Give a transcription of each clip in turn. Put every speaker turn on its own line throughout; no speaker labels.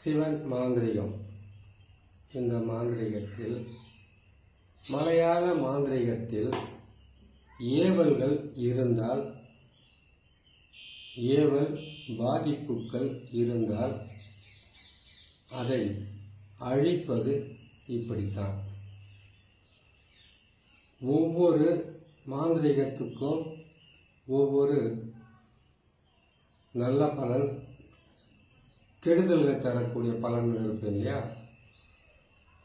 சிவன் மாந்திரிகம். இந்த மாந்திரிகத்தில் மலையாள மாந்திரிகத்தில் ஏவல்கள் இருந்தால், ஏவல் பாதிப்புகள் இருந்தால் அதை அழிப்பது இப்படித்தான். ஒவ்வொரு மாந்திரிகத்துக்கும் ஒவ்வொரு நல்ல பலன், கெடுதல்கள் தரக்கூடிய பலன் இருக்கு இல்லையா?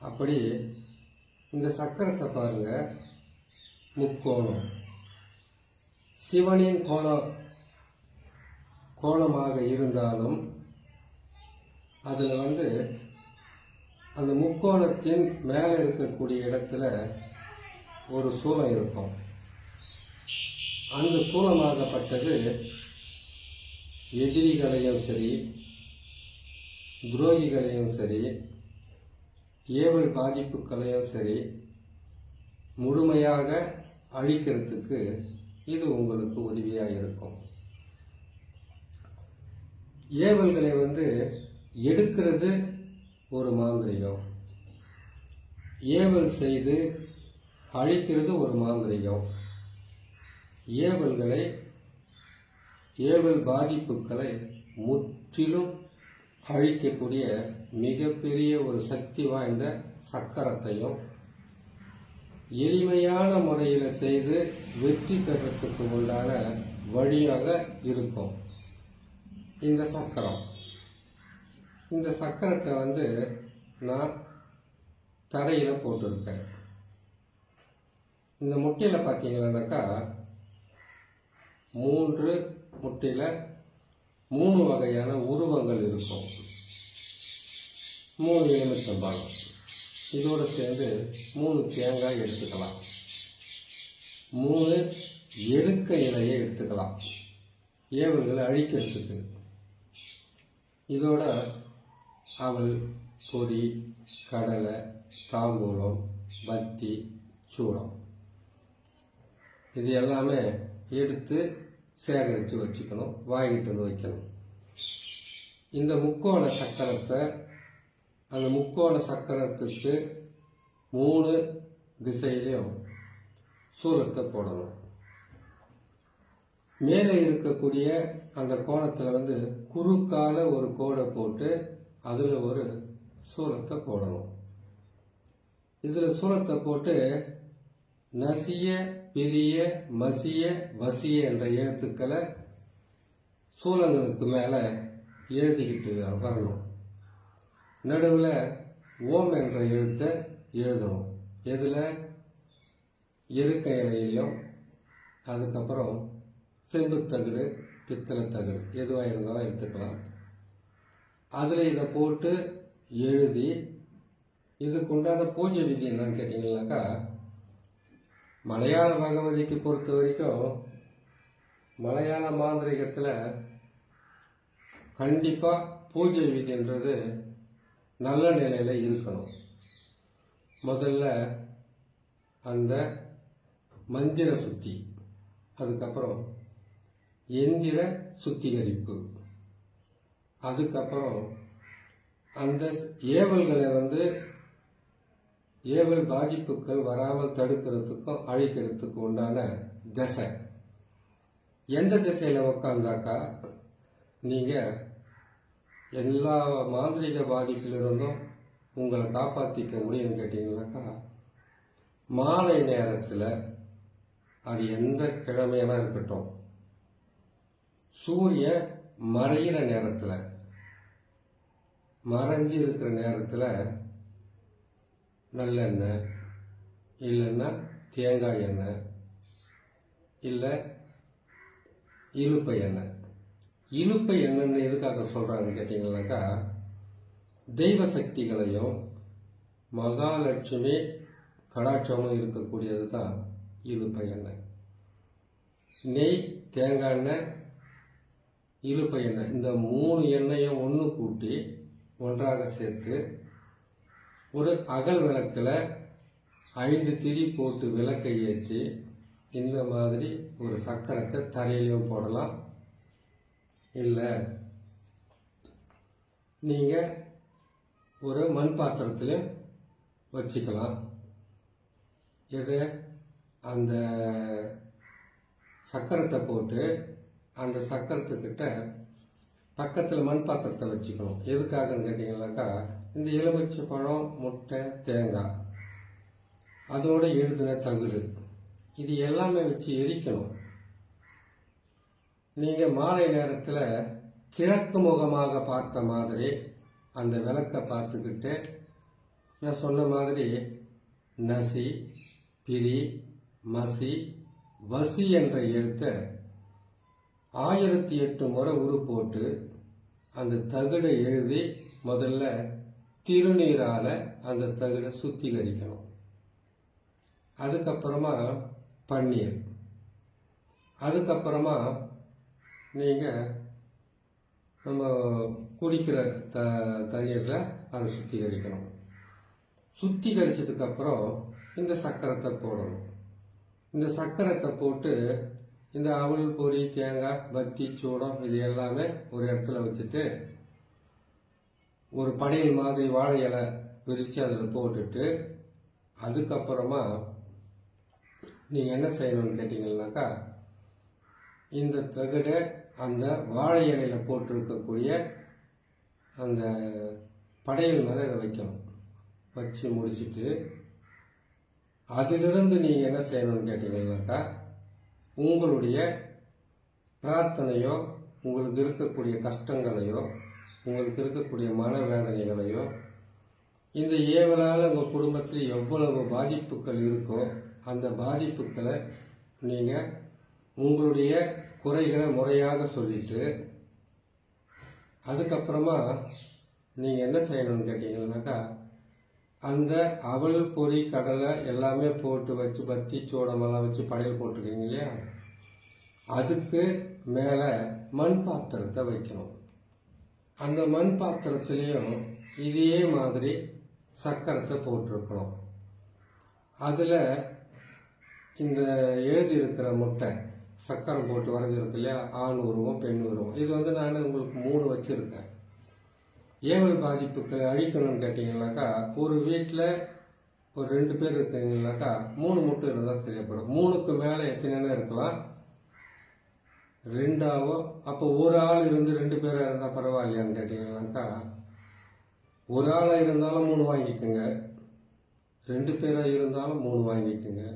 அப்படி இந்த சக்கரத்தை பாருங்க, முக்கோணம். சிவனின் கோணமாக இருந்தாலும் அதில் அந்த முக்கோணத்தின் மேலே இருக்கக்கூடிய இடத்துல ஒரு சூலம் இருக்கும். அந்த சூலமாகப்பட்டது எதிரிகளையும் சரி, துரோகிகளையும் சரி, ஏவல் பாதிப்புகளையும் சரி முழுமையாக அழிக்கிறதுக்கு இது உங்களுக்கு உதவியாக இருக்கும். ஏவல்களை எடுக்கிறது ஒரு மாந்திரிகம், ஏவல் செய்து அழிக்கிறது ஒரு மாந்திரிகம். ஏவல் பாதிப்புகளை முற்றிலும் அழிக்கக்கூடிய மிகப்பெரிய ஒரு சக்தி வாய்ந்த சக்கரத்தையும் எளிமையான முறையில் செய்து வெற்றி பெறத்துக்கு உண்டான வழியாக இருக்கும் இந்த சக்கரம். இந்த சக்கரத்தை நான் தரையில் போட்டிருக்கேன். இந்த முட்டையில் பார்த்தீங்கன்னாக்கா 3 முட்டையில் 3 வகையான உருவங்கள் இருக்கும். 3 எலுமிச்சம்பழம், இதோடு சேர்ந்து 3 தேங்காய் எடுத்துக்கலாம், 3 எருக்க இலையை எடுத்துக்கலாம் ஏவல்களை அழிக்கிறதுக்கு. இதோட அவல், பொரி, கடலை, தாம்பூலம், பத்தி, சூடம் இது எல்லாமே எடுத்து சேகரித்து வச்சுக்கணும், வாங்கிட்டு வந்து வைக்கணும். இந்த முக்கோண சக்கரத்தை, அந்த முக்கோண சக்கரத்துக்கு 3 திசையிலையும் சூலத்தை போடணும். மேலே இருக்கக்கூடிய அந்த கோணத்தில் குறுக்கால ஒரு கோடை போட்டு அதில் ஒரு சூலத்தை போடணும். இதில் சூலத்தை போட்டு நசிய, பிரிய, மசிய, வசிய என்ற எழுத்துக்களை சூலங்களுக்கு மேலே எழுதிக்கிட்டு வரணும். நடுவில் ஓம் என்ற எழுத்தை எழுதணும். எதில்? எருக்க இலையிலையும், அதுக்கப்புறம் செம்புத்தகடு, பித்தளை தகடு எதுவாக இருந்தாலும் எடுத்துக்கலாம். அதில் இதை போட்டு எழுதி, இதுக்கு உண்டான பூஜை விதி என்னன்னு கேட்டிங்கன்னாக்கா, மலையாள பகவதிக்கு பொறுத்த வரைக்கும் மலையாள மாந்திரிகத்தில் கண்டிப்பாக பூஜை விதின்றது நல்ல நிலையில் இருக்கணும். முதல்ல அந்த மந்திர சுத்தி, அதுக்கப்புறம் எந்திர சுத்திகரிப்பு, அதுக்கப்புறம் அந்த ஏவல்களை ஏவல் பாதிப்புகள் வராமல் தடுக்கிறதுக்கும் அழிக்கிறதுக்கும் உண்டான திசை. எந்த திசையில் உக்காந்தாக்கா நீங்கள் எல்லா மாந்திரிக பாதிப்பிலிருந்தும் உங்களை காப்பாற்றிக்க முடியும்னு கேட்டிங்கனாக்கா, மாலை நேரத்தில், அது எந்த கிழமையெல்லாம் இருக்கட்டும், சூரிய மறைகிற நேரத்தில், மறைஞ்சி இருக்கிற நேரத்தில் நல்லெண்ணெய் இல்லைன்னா தேங்காய் எண்ணெய் இல்லை இலுப்பை எண்ணெய். இலுப்பை எண்ணெய்னு எதுக்காக சொல்கிறாங்கன்னு கேட்டிங்கன்னாக்கா, தெய்வ சக்திகளையும் மகாலட்சுமி கடாட்சமும் இருக்கக்கூடியது தான் இலுப்பை எண்ணெய். நெய், தேங்காய் எண்ணெய், இலுப்பை எண்ணெய், இந்த 3 எண்ணெயும் ஒன்று கூட்டி ஒன்றாக சேர்த்து ஒரு அகல் விளக்கில் 5 திரி போட்டு விளக்கை ஏற்றி இந்த மாதிரி ஒரு சக்கரத்தை தரையிலையும் போடலாம். இல்லை நீங்கள் ஒரு மண் பாத்திரத்தில் வச்சுக்கலாம். இது அந்த சக்கரத்தை போட்டு அந்த சக்கரத்துக்கிட்ட பக்கத்தில் மண் பாத்திரத்தை வச்சுக்கணும். எதுக்காகன்னு கேட்டிங்கனாக்கா, இந்த எலுமிச்சை பழம், முட்டை, தேங்காய், அதோடு எழுதின தகுடு, இது எல்லாமே வச்சு எரிக்கணும். நீங்கள் மாலை நேரத்தில் கிழக்கு முகமாக பார்த்த மாதிரி அந்த விளக்கை பார்த்துக்கிட்டு, நான் சொன்ன மாதிரி நசி, பிரி, மசி, வசி என்ற எழுத்தை 1008 முறை உரு போட்டு அந்த தகுடை எழுதி முதல்ல திருநீரால் அந்த தகுடை சுத்திகரிக்கணும். அதுக்கப்புறமா பன்னீர், அதுக்கப்புறமா நீங்கள் நம்ம குடிக்கிற தண்ணீரில் அதை சுத்திகரிக்கணும். சுத்திகரிச்சதுக்கப்புறம் இந்த சக்கரத்தை போடணும். இந்த சக்கரத்தை போட்டு இந்த அவல், பொரி, தேங்காய், பத்தி, சூடம் இது எல்லாமே ஒரு இடத்துல வச்சுட்டு ஒரு படையல் மாதிரி வாழை இலை விரித்து அதில் போட்டுட்டு, அதுக்கப்புறமா நீங்கள் என்ன செய்யணும்னு கேட்டிங்கன்னாக்கா, இந்த தகடை அந்த வாழை இலையில் போட்டிருக்கக்கூடிய அந்த படையல் மேலே இதை வைக்கணும். வச்சு முடிச்சுட்டு அதிலிருந்து நீங்கள் என்ன செய்யணும்னு கேட்டிங்கன்னாக்கா, உங்களுடைய பிரார்த்தனையோ, உங்களுக்கு இருக்கக்கூடிய கஷ்டங்களையோ, உங்களுக்கு இருக்கக்கூடிய மனவேதனைகளையோ, இந்த ஏவலால் உங்கள் குடும்பத்தில் எவ்வளவு பாதிப்புகள் இருக்கோ அந்த பாதிப்புகளை நீங்கள் உங்களுடைய குறைகளை முறையாக சொல்லிட்டு, அதுக்கப்புறமா நீங்கள் என்ன செய்யணும்னு கேட்டிங்கன்னாக்கா, அந்த அவல், பொரி, கடலை எல்லாமே போட்டு வச்சு பத்தி, சூடமெல்லாம் வச்சு படையல் போட்டிருக்கீங்க இல்லையா, அதுக்கு மேலே மண் பாத்திரத்தை வைக்கணும். அந்த மண் பாத்திரத்துலேயும் இதே மாதிரி சக்கரத்தை போட்டிருக்கணும். அதில் இந்த எழுதியிருக்கிற முட்டை சக்கரம் போட்டு வரைஞ்சிருக்கு இல்லையா, ஆண் உருவம், பெண் உருவம், இது வந்து நான் உங்களுக்கு 3 வச்சுருக்கேன். ஏவல் பாதிப்புகளை அழிக்கணும்னு கேட்டிங்கனாக்கா, ஒரு வீட்டில் ஒரு 2 பேர் இருக்கீங்கன்னாக்கா 3 முட்டை இருந்தால் சரியாப்படும். 3க்கு மேலே எத்தனைனா இருக்கலாம், 2ஆவோ. அப்போ ஒரு ஆள் இருந்து 2 பேராக இருந்தால் பரவாயில்லையான்னு கேட்டிங்கனாக்கா, ஒரு ஆளாக இருந்தாலும் 3 வாங்கிக்கோங்க, 2 பேராக இருந்தாலும் 3 வாங்கிக்கோங்க,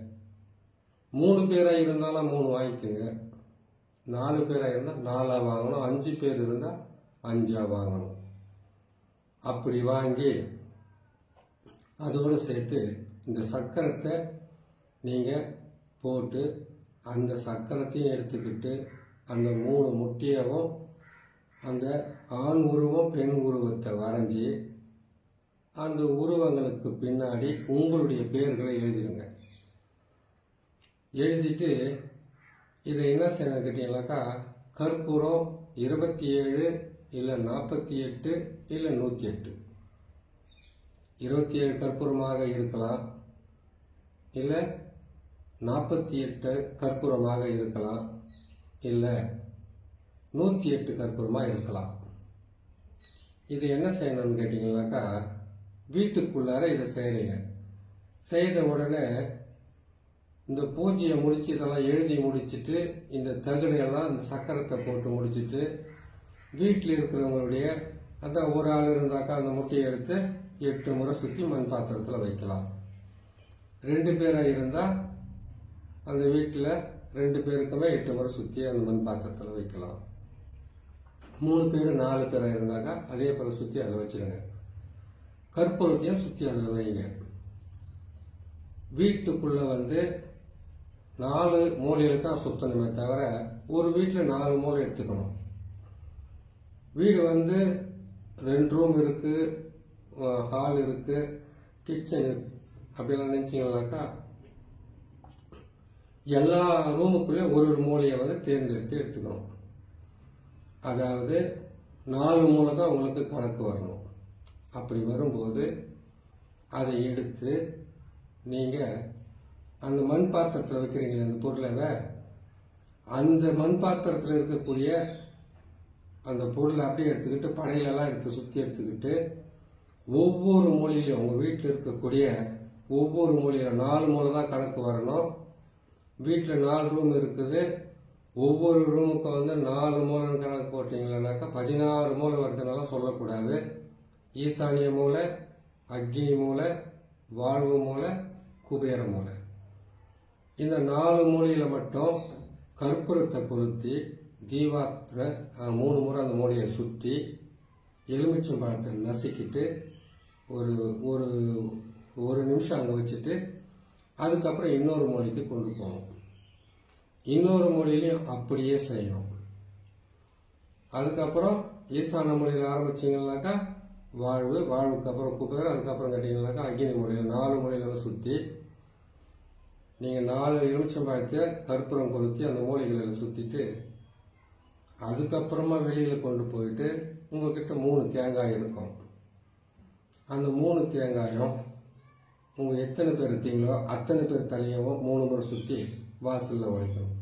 3 பேராக இருந்தாலும் 3 வாங்கிக்கோங்க, 4 பேராக இருந்தால் 4 வாங்கணும், 5 பேர் இருந்தால் 5 வாங்கணும். அப்படி வாங்கி அதோடு சேர்த்து இந்த சக்கரத்தை நீங்கள் போட்டு அந்த சக்கரத்தையும் எடுத்துக்கிட்டு அந்த 3 முட்டையவும் அந்த ஆண் உருவம், பெண் உருவத்தை வரைஞ்சி அந்த உருவங்களுக்கு பின்னாடி உங்களுடைய பெயர்களை எழுதிடுங்க. எழுதிட்டு இதை என்ன செய்யணும் கேட்டீங்கன்னாக்கா, கற்பூரம் 27 இல்லை 48 இல்லை 108, 27 கற்பூரமாக இருக்கலாம், இல்லை 48 கற்பூரமாக இருக்கலாம், இல்லை 108 கற்பூரமாக இருக்கலாம். இது என்ன செய்யணும்னு கேட்டிங்கனாக்கா, வீட்டுக்குள்ளார இதை செய்கிறீங்க. செய்த உடனே இந்த பூஜையை முடித்து இதெல்லாம் எழுதி முடிச்சுட்டு இந்த தகுடையெல்லாம் இந்த சக்கரத்தை போட்டு முடிச்சுட்டு வீட்டில் இருக்கிறவங்களுடைய அந்த ஒரு ஆள் இருந்தாக்கா அந்த முட்டையை எடுத்து 8 முறை சுற்றி மண் பாத்திரத்தில் வைக்கலாம். 2 பேராக இருந்தால் அந்த வீட்டில் 2 பேருக்குமே 8 முறை சுற்றி அந்த மண் பாத்திரத்தில் வைக்கலாம். 3 பேர் 4 பேராக இருந்தாக்கா அதே போல் சுற்றி அதில் வச்சுடுங்க. கற்பூரத்தையும் சுற்றி அதில் வைங்க. வீட்டுக்குள்ளே வந்து 4 மூலையில் தான் சுற்றணுமே தவிர ஒரு வீட்டில் 4 மூலை எடுத்துக்கணும். வீடு வந்து 2 ரூம் இருக்குது, ஹால் இருக்குது, கிச்சன் இருக்குது. அப்படிலாம் நினச்சிங்கனாக்கா எல்லா ரூமுக்குள்ளேயும் ஒரு மூலையை வந்து தேர்ந்தெடுத்து எடுத்துக்கணும். அதாவது 4 மூலை தான் உங்களுக்கு கணக்கு வரணும். அப்படி வரும்போது அதை எடுத்து நீங்கள் அந்த மண் பாத்திரத்தில் வைக்கிறீங்களே அந்த பொருளை, அந்த மண் பாத்திரத்தில் இருக்கக்கூடிய அந்த பொருளை அப்படியே எடுத்துக்கிட்டு படையிலெல்லாம் எடுத்து சுற்றி எடுத்துக்கிட்டு ஒவ்வொரு மூலையிலையும் உங்கள் வீட்டில் இருக்கக்கூடிய ஒவ்வொரு மூலையில் 4 மூலை தான் கணக்கு வரணும். வீட்டில் 4 ரூம் இருக்குது. ஒவ்வொரு ரூமுக்கும் வந்து 4 மூலைன்னு கணக்கு போட்டிங்களானாக்கா 16 மூலை வருதுனால சொல்லக்கூடாது. ஈசானிய மூலை, அக்னி மூலை, வாழ்வு மூலை, குபேர மூலை. இந்த 4 மூலையில் மட்டும் கற்பூரத்தை கொளுத்தி தீபாத்திர 3 முறை அந்த மூலையை சுற்றி எலுமிச்சம்பழத்தை நசுக்கிட்டு ஒரு ஒரு ஒரு நிமிஷம் அங்கே வச்சுட்டு அதுக்கப்புறம் இன்னொரு மூலைக்கு கொண்டு போகணும். இன்னொரு மூலையிலையும் அப்படியே செய்யணும். அதுக்கப்புறம் ஈசான மூலையில் ஆரம்பிச்சிங்கனாக்கா வாழ்வு, வாழ்வுக்கு அப்புறம் குபேரம், அதுக்கப்புறம் கேட்டிங்கனாக்கா அக்னி மூலையில் 4 மூலையில் சுற்றி நீங்கள் 4 எலுமிச்சம்பழத்தை கற்பூரம் கொளுத்தி அந்த மூலைகளில் சுற்றிட்டு அதுக்கப்புறமா வெளியில் கொண்டு போயிட்டு உங்கள்கிட்ட 3 தேங்காய் இருக்கும். அந்த 3 தேங்காயும் உங்கள் எத்தனை பேர் இருக்கீங்களோ அத்தனை பேர் தலையவும் 3 முறை சுற்றி வாசலில் உடைக்கணும்.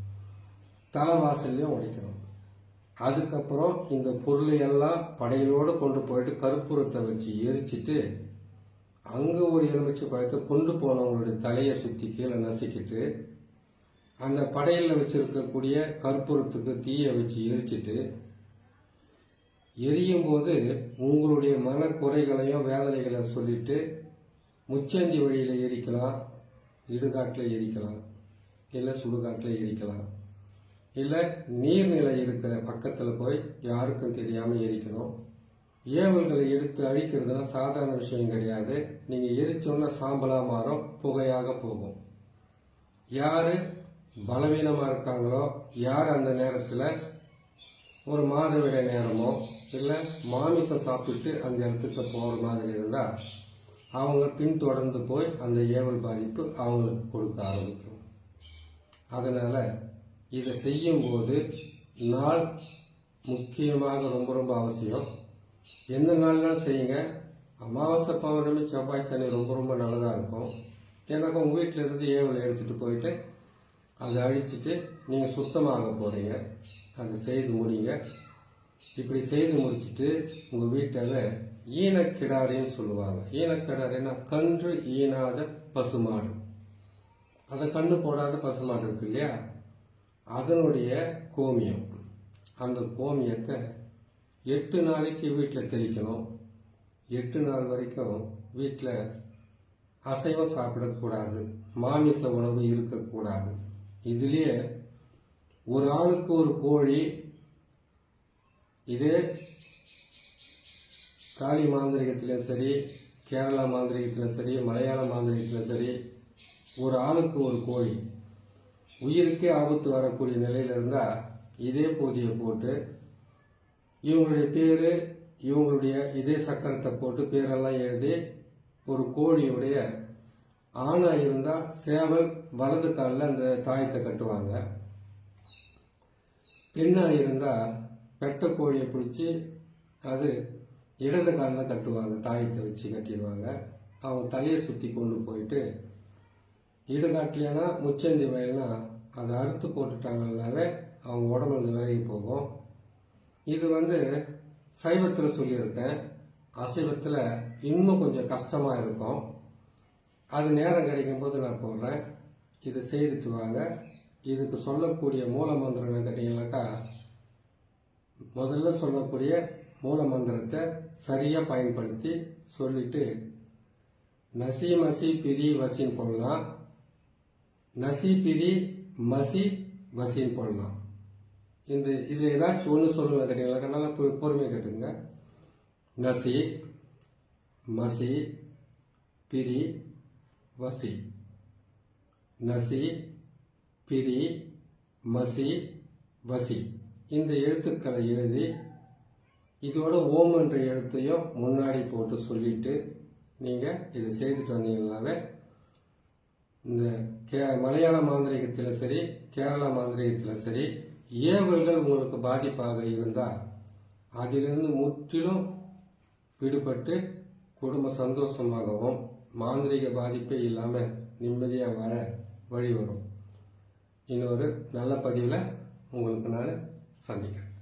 தலை வாசல்லையும் உடைக்கணும். அதுக்கப்புறம் இந்த பொருளையெல்லாம் படையிலோடு கொண்டு போயிட்டு கற்பூரத்தை வச்சு எரிச்சிட்டு அங்கே ஒரு எலுமிச்சை பழத்தை கொண்டு போனவங்களுடைய தலையை சுற்றி கீழே நசுக்கிட்டு அந்த படையில் வச்சிருக்கக்கூடிய கற்பூரத்துக்கு தீயை வச்சு எரிச்சிட்டு எரியும் போது உங்களுடைய மனக்குறைகளையும் வேதனைகளை சொல்லிட்டு முச்சந்தி வழியில் எரிக்கலாம், இடுகாட்டில் எரிக்கலாம், இல்லை சுடுகாட்டில் எரிக்கலாம், இல்லை நீர்நிலை இருக்கிற பக்கத்தில் போய் யாருக்கும் தெரியாமல் எரிக்கணும். ஏவல்களை எடுத்து அழிக்கிறதுனா சாதாரண விஷயம் கிடையாது. நீங்கள் எரிச்சோன்னா சாம்பலாக மாறும், புகையாக போகும். யார் பலவீனமாக இருக்காங்களோ, யார் அந்த நேரத்தில் ஒரு மாதவிடை நேரமோ இல்லை மாமிசம் சாப்பிட்டு அந்த இடத்துக்கு போகிற மாதிரி இருந்தால் அவங்க பின்தொடர்ந்து போய் அந்த ஏவல் பாதிப்பு அவங்களுக்கு கொடுக்க ஆரம்பிக்கும். அதனால் இதை செய்யும்போது நாள் முக்கியமாக ரொம்ப ரொம்ப அவசியம். எந்த நாள்னாலும் செய்யுங்க. அமாவாசை, பௌர்ணமி, செவ்வாய், சனி ரொம்ப ரொம்ப நல்லதாக இருக்கும். ஏன்னாக்கா உங்கள் வீட்டில் இருந்து ஏவலை எடுத்துகிட்டு போயிட்டு அதை அழிச்சிட்டு நீங்கள் சுத்தமாக போகிறீங்க. அதை செய்து முடிங்க. இப்படி செய்து முடிச்சுட்டு உங்கள் வீட்டில் ஈனக்கிடாரின்னு சொல்லுவாங்க. ஈனக்கிடாரின்னா கன்று ஈனாத பசுமாடு. அதை கன்று போடாத பசுமாடு இருக்கு இல்லையா, அதனுடைய கோமியம். அந்த கோமியத்தை 8 நாளைக்கு வீட்டில் தெளிக்கணும். 8 நாள் வரைக்கும் வீட்டில் அசைவம் சாப்பிடக்கூடாது, மாமிச உணவு இருக்கக்கூடாது. இதுலேயே ஒரு ஆளுக்கு ஒரு கோழி. இதே காளி மாந்திரிகத்திலும் சரி, கேரளா மாந்திரிகத்திலும் சரி, மலையாள மாந்திரிகத்திலும் சரி, ஒரு ஆளுக்கு ஒரு கோழி. உயிருக்கே ஆபத்து வரக்கூடிய நிலையில் இருந்தால் இதே பூஜையை போட்டு இவங்களுடைய பேர், இவங்களுடைய இதே சக்கரத்தை போட்டு பேரெல்லாம் எழுதி ஒரு கோழியுடைய ஆணாக இருந்தால் சேவல் வலது காலில் அந்த தாயத்தை கட்டுவாங்க. பெண்ணாக இருந்தால் பெட்ட கோழியை பிடிச்சி அது இடது காலில் கட்டுவாங்க, தாயத்தை வச்சு கட்டிடுவாங்க. அவங்க தலையை சுற்றி கொண்டு போயிட்டு இடுகாட்டிலேனா முச்சந்தி வயல்னா அதை அறுத்து போட்டுட்டாங்கன்னாவே அவங்க உடம்புல விலகி போகும். இது வந்து சைவத்தில் சொல்லியிருக்கேன். அசைவத்தில் இன்னும் கொஞ்சம் கஷ்டமாக இருக்கும். அது நேரம் கிடைக்கும்போது நான் போடுறேன். இது செய்துட்டு வாங்க. இதுக்கு சொல்லக்கூடிய மூல மந்திரம் கேட்டீங்கன்னாக்கா, முதல்ல சொல்லக்கூடிய மூல மந்திரத்தை சரியாக பயன்படுத்தி சொல்லிட்டு நசி மசி பிரி வசின்னு போடலாம், நசி பிரி மசி வசின்னு போடலாம். இதில் ஏதாச்சும் ஒன்று சொல்லுங்க கேட்டீங்கன்னாக்கா, நல்லா பொறுமையாக கேட்டுங்க. நசி மசி பிரி வசி, நசி பிரி மசி வசி. இந்த எழுத்துக்களை எழுதி இதோட ஓம் என்ற எழுத்தையும் முன்னாடி போட்டு சொல்லிட்டு நீங்கள் இதை செய்துட்டு வந்தீங்கன்னாவே இந்த மலையாள மாந்திரிகத்தில் சரி, கேரளா மாந்திரிகத்தில் சரி, ஏவல்கள் உங்களுக்கு பாதிப்பாக இருந்தால் அதிலிருந்து முற்றிலும் விடுபட்டு குடும்ப சந்தோஷமாகவும் மாந்திரிக பாதிப்பே இல்லாமல் நிம்மதியாக வாழ வழி வரும். இன்னொரு நல்ல பதிவில் உங்களுக்கு நான் சந்திக்கிறேன்.